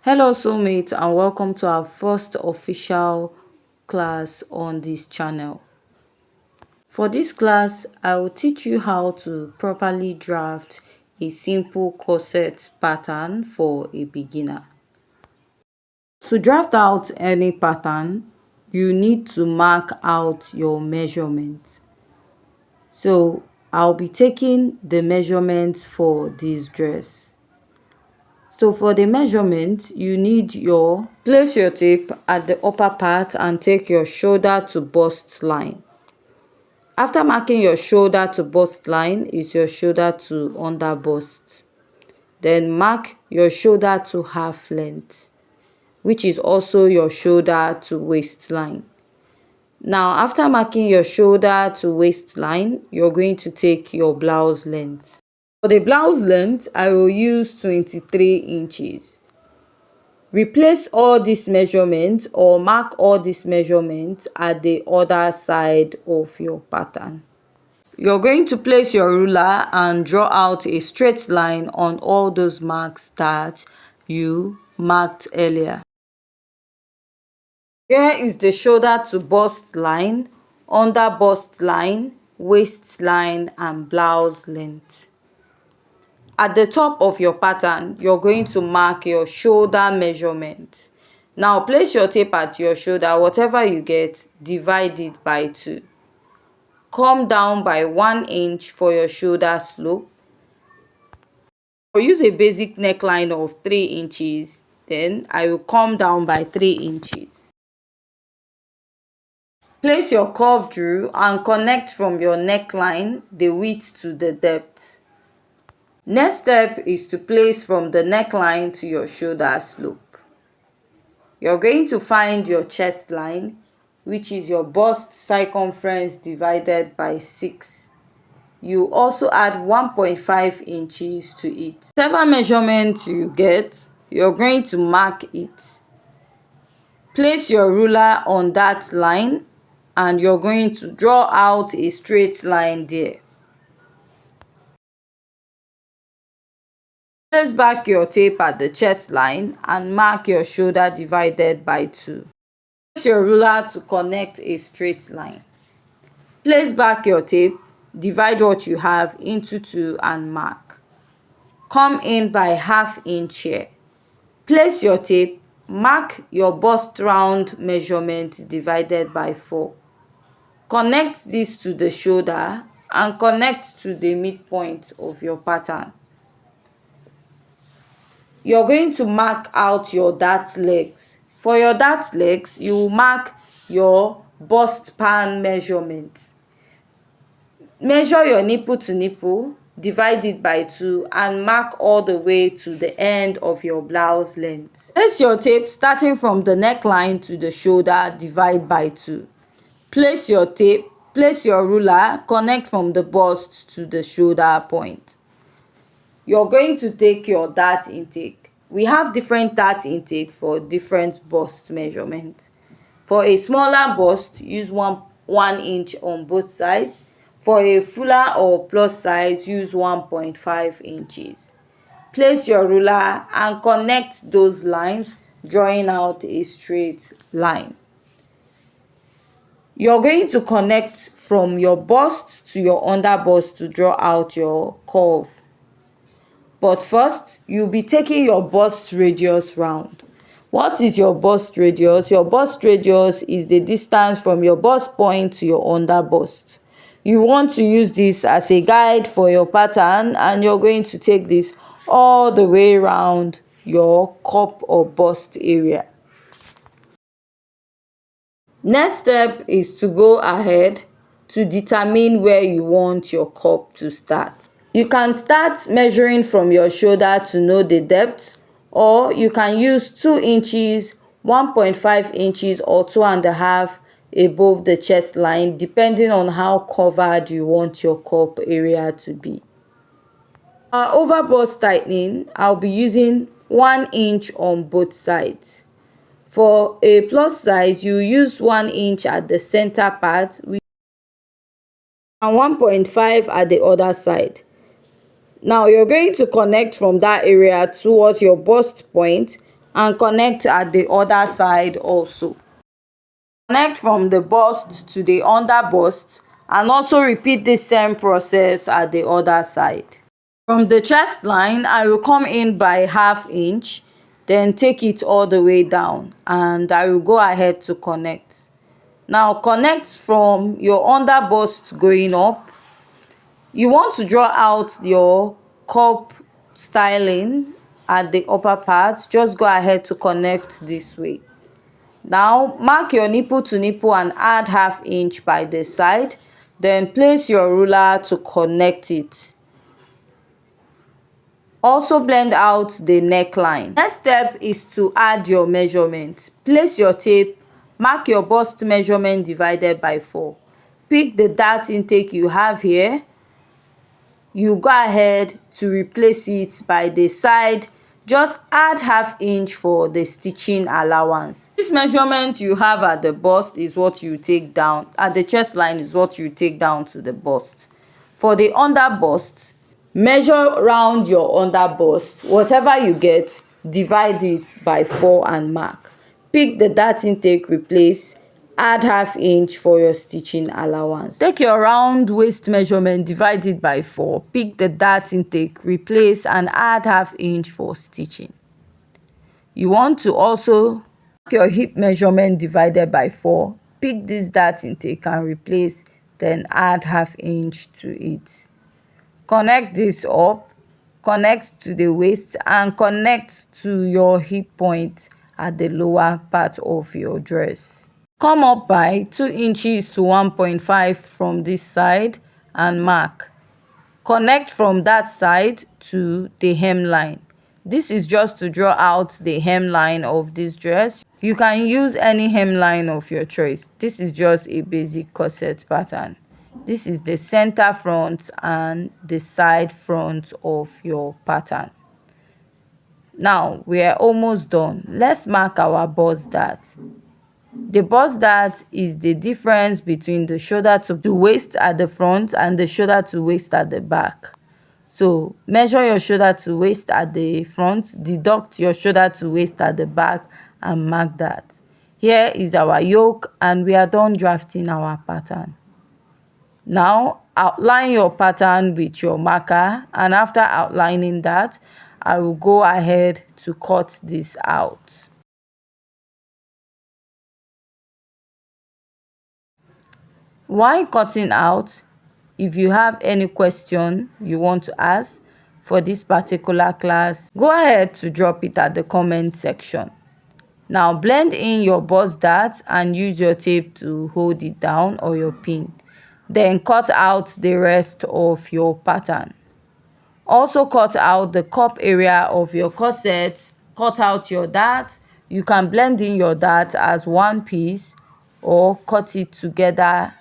Hello soulmates, and welcome to our first official class on this channel. For this class, I will teach you how to properly draft a simple corset pattern for a beginner. To draft out any pattern, you need to mark out your measurements. So I'll be taking the measurements for this dress. So for the measurement, you need place your tape at the upper part and take your shoulder to bust line. After marking your shoulder to bust line is your shoulder to under bust. Then mark your shoulder to half length, which is also your shoulder to waistline. Now after marking your shoulder to waistline, you're going to take your blouse length. For the blouse length, I will use 23 inches. Replace all these measurements or mark all these measurements at the other side of your pattern. You're going to place your ruler and draw out a straight line on all those marks that you marked earlier. Here is the shoulder to bust line, under bust line, waistline and blouse length. At the top of your pattern, you're going to mark your shoulder measurement. Now place your tape at your shoulder, whatever you get, divide it by 2. Come down by 1 inch for your shoulder slope. Or use a basic neckline of 3 inches. Then I will come down by 3 inches. Place your curve drew and connect from your neckline the width to the depth. Next step is to place from the neckline to your shoulder slope. You're going to find your chest line, which is your bust circumference divided by 6. You also add 1.5 inches to it. Whatever measurement you get, you're going to mark it. Place your ruler on that line and you're going to draw out a straight line there. Place back your tape at the chest line and mark your shoulder divided by 2. Place your ruler to connect a straight line. Place back your tape, divide what you have into 2 and mark. Come in by ½ inch here. Place your tape, mark your bust round measurement divided by 4. Connect this to the shoulder and connect to the midpoint of your pattern. You're going to mark out your dart legs. For your dart legs, you will mark your bust pan measurement. Measure your nipple to nipple, divide it by 2 and mark all the way to the end of your blouse length. Place your tape starting from the neckline to the shoulder, divide by 2. Place your tape, place your ruler, connect from the bust to the shoulder point. You're going to take your dart intake. We have different dart intake for different bust measurements. For a smaller bust, use 1 inch on both sides. For a fuller or plus size, use 1.5 inches. Place your ruler and connect those lines, drawing out a straight line. You're going to connect from your bust to your underbust to draw out your curve. But first, you'll be taking your bust radius round. What is your bust radius? Your bust radius is the distance from your bust point to your underbust. You want to use this as a guide for your pattern and you're going to take this all the way around your cup or bust area. Next step is to go ahead to determine where you want your cup to start. You can start measuring from your shoulder to know the depth, or you can use 2 inches, 1.5 inches or 2.5 above the chest line, depending on how covered you want your cup area to be. Over bust tightening, I'll be using 1 inch on both sides. For a plus size, you use 1 inch at the center part and 1.5 at the other side. Now you're going to connect from that area towards your bust point and connect at the other side also. Connect from the bust to the under bust and also repeat the same process at the other side. From the chest line, I will come in by 1/2 inch, then take it all the way down and I will go ahead to connect. Now connect from your under bust going up. You want to draw out your cup styling at the upper part. Just go ahead to connect this way. Now mark your nipple to nipple and add 1/2 inch by the side. Then place your ruler to connect it. Also blend out the neckline. Next step is to add your measurement. Place your tape, mark your bust measurement divided by 4. Pick the dart intake you have here. You go ahead to replace it by the side. Just add 1/2 inch for the stitching allowance. This measurement you have at the bust is what you take down, at the chest line is what you take down to the bust. For the under bust, measure round your under bust. Whatever you get, divide it by 4 and mark. Pick the dart intake, replace, add 1/2 inch for your stitching allowance. Take your round waist measurement, divide it by 4. Pick the dart intake, replace and add 1/2 inch for stitching. You want to also mark your hip measurement divided by 4. Pick this dart intake and replace, then add 1/2 inch to it. Connect this up, connect to the waist and connect to your hip point at the lower part of your dress. Come up by 2 inches to 1.5 from this side and mark. Connect from that side to the hemline. This is just to draw out the hemline of this dress. You can use any hemline of your choice. This is just a basic corset pattern. This is the center front and the side front of your pattern. Now we are almost done. Let's mark our bust dart. The bust dart is the difference between the shoulder to waist at the front and the shoulder to waist at the back. So measure your shoulder to waist at the front, deduct your shoulder to waist at the back and mark that. Here is our yoke and we are done drafting our pattern. Now outline your pattern with your marker, and after outlining that, I will go ahead to cut this out. While cutting out, if you have any question you want to ask for this particular class, go ahead to drop it at the comment section. Now blend in your bust dart and use your tape to hold it down or your pin. Then cut out the rest of your pattern. Also cut out the cup area of your corset. Cut out your dart. You can blend in your dart as one piece or cut it together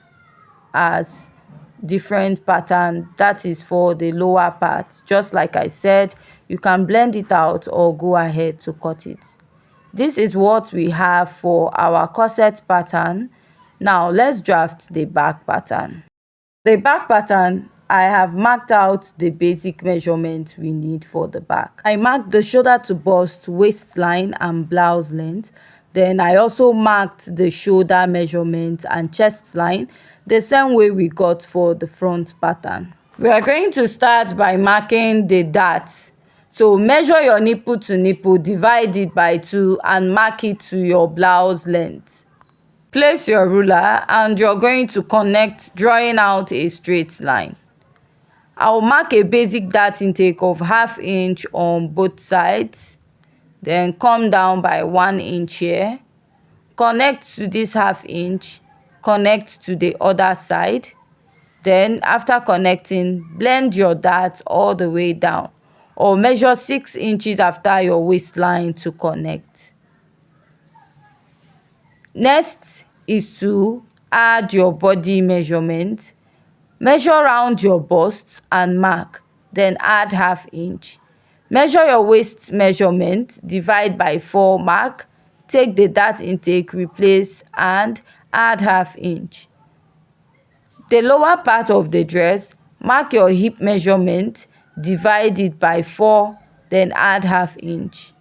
as different pattern. That is for the lower part. Just like I said, you can blend it out or go ahead to cut it. This is what we have for our corset pattern. Now let's draft the back pattern. The back pattern, I have marked out the basic measurement we need for the back. I marked the shoulder to bust, waistline and blouse length. Then I also marked the shoulder measurement and chest line the same way we got for the front pattern. We are going to start by marking the dart. So measure your nipple to nipple, divide it by 2 and mark it to your blouse length. Place your ruler and you're going to connect, drawing out a straight line. I'll mark a basic dart intake of 1/2 inch on both sides. Then come down by 1 inch here. Connect to this 1/2 inch. Connect to the other side. Then after connecting, blend your dart all the way down or measure 6 inches after your waistline to connect. Next is to add your body measurement. Measure round your bust and mark, then add 1/2 inch. Measure your waist measurement, divide by 4, mark, take the dart intake, replace and add 1/2 inch. The lower part of the dress, mark your hip measurement, divide it by 4, then add 1/2 inch.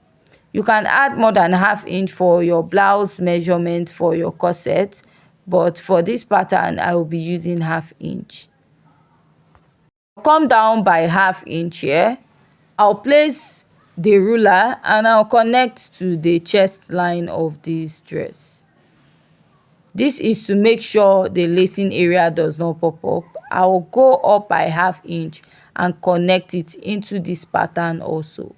You can add more than ½ inch for your blouse measurement for your corset, but for this pattern I will be using ½ inch. Come down by ½ inch here. I'll place the ruler and I'll connect to the chest line of this dress. This is to make sure the lacing area does not pop up. I will go up by ½ inch and connect it into this pattern also.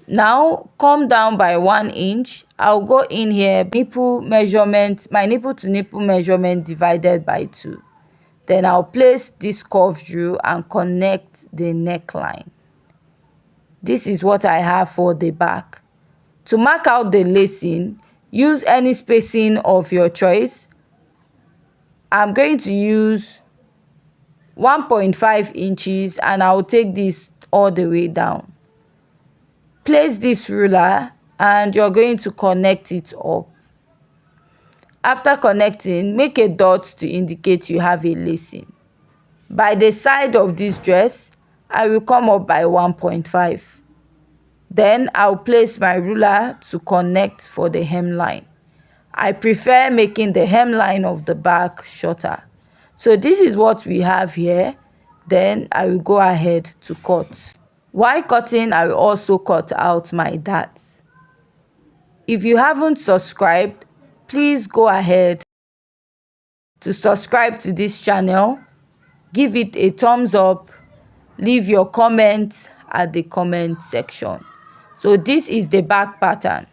Now come down by 1 inch. I'll go in here, nipple measurement, my nipple to nipple measurement divided by 2. Then I'll place this curve drew and connect the neckline. This is what I have for the back. To mark out the lacing, use any spacing of your choice. I'm going to use 1.5 inches and I'll take this all the way down. Place this ruler and you're going to connect it up. After connecting, make a dot to indicate you have a lacing. By the side of this dress, I will come up by 1.5. Then I'll place my ruler to connect for the hemline. I prefer making the hemline of the back shorter. So this is what we have here. Then I will go ahead to cut. While cutting, I will also cut out my darts. If you haven't subscribed, please go ahead to subscribe to this channel. Give it a thumbs up. Leave your comments at the comment section. So this is the back pattern.